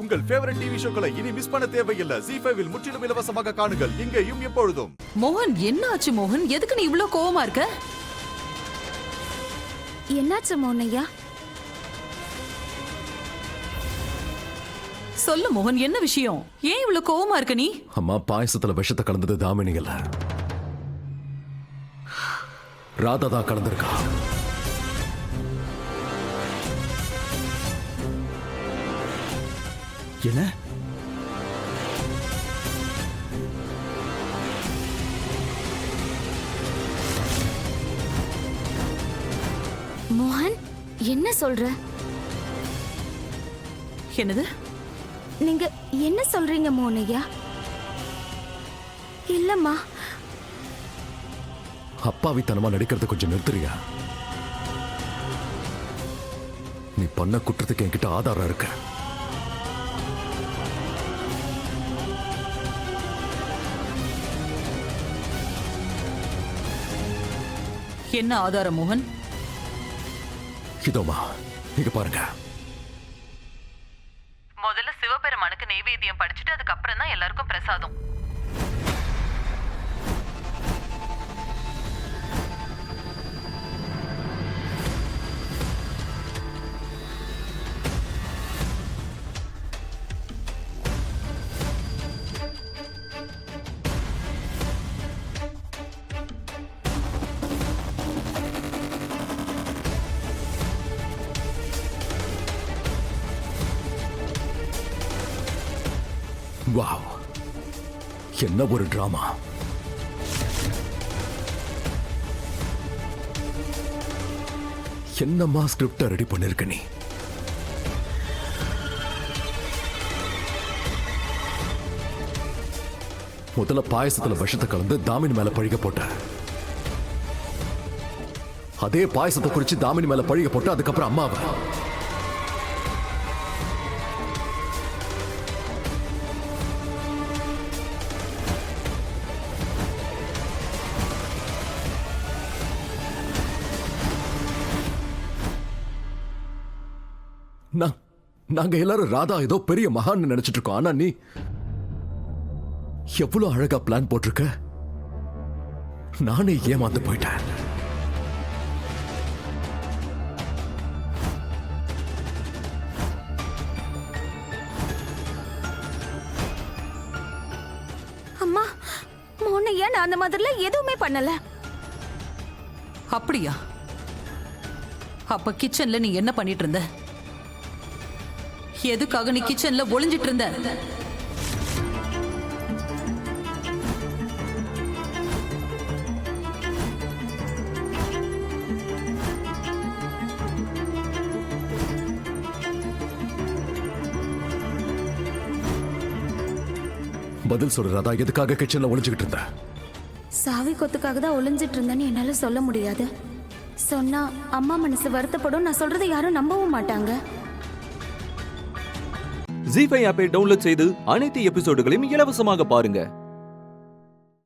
உங்கள் favourite TV ஷோக்களை இனி miss பண்ண தேவையில்லை. ZEE5 இல் முற்றிலும் இலவசமாக காணுங்கள். இங்கேயும் எப்பொழுதும். மோகன், என்ன ஆச்சு மோகன்? எதுக்கு நீ இவ்ளோ கோவமா இருக்க? என்னாச்சு மோனையா? சொல்லு மோகன், என்ன விஷயம்? ஏன் இவ்ளோ கோவமா இருக்க நீ? அம்மா, பாயசத்துல விஷத்தை கலந்தது தாமினி இல்ல, ராதா தான் கலந்திருக்கா. என்ன? மோகன், என்ன சொல்ற? என்னது? நீங்க என்ன சொல்றீங்க மோனையா? இல்லம்மா. அப்பாவித்தனமா நடிக்கிறத கொஞ்சம் நிறுத்துறியா? நீ பண்ண குற்றத்துக்கு என்கிட்ட ஆதாரம் இருக்கு. என்ன ஆதாரம் மோகன்? இதோமா, இங்க பாருங்க. முதல்ல சிவபெருமானுக்கு நைவேத்தியம் படிச்சுட்டு அதுக்கப்புறம் தான் எல்லாருக்கும் பிரசாதம். வாவ், என்ன ஒரு டிராமா! என்னம்மா ஸ்கிரிப்ட ரெடி பண்ணிருக்க நீ? முதல்ல பாயசத்துல விஷத்தை கலந்து தாமினி மேல பழிக போட்ட. அதே பாயசத்தை குடிச்சு தாமினி மேல பழிக போட்டு அதுக்கப்புறம் அம்மாவை. நாங்க எல்லாரும் ராதா ஏதோ பெரிய மகான் நினைச்சிட்டு இருக்கோம். ஆனா நீ எவ்வளவு அழகா பிளான் போட்டிருக்க. நானே ஏமாந்து போயிட்டேன். அம்மா, மோனையா, நான் அந்த மாதிரிலாம் எதுவுமே பண்ணல. அப்படியா? அப்ப கிச்சன்ல நீ என்ன பண்ணிட்டு இருந்த? எதுக்காக நீ கிச்சன்ல ஒளிஞ்சிட்டு இருந்த? பதில் சொல்ற ராதா, எதுக்காக கிச்சன்ல ஒளிஞ்சுக்கிட்டு இருந்த? சாவி கொத்துக்காக தான் ஒளிஞ்சிட்டு இருந்தேன்னு என்னால சொல்ல முடியாது. சொன்னா அம்மா மனசு வருத்தப்படும். நான் சொல்றதை யாரும் நம்பவும் மாட்டாங்க. ZEE5 ஆப்பை டவுன்லோட் செய்து அனைத்து எபிசோடுகளையும் இலவசமாக பாருங்க.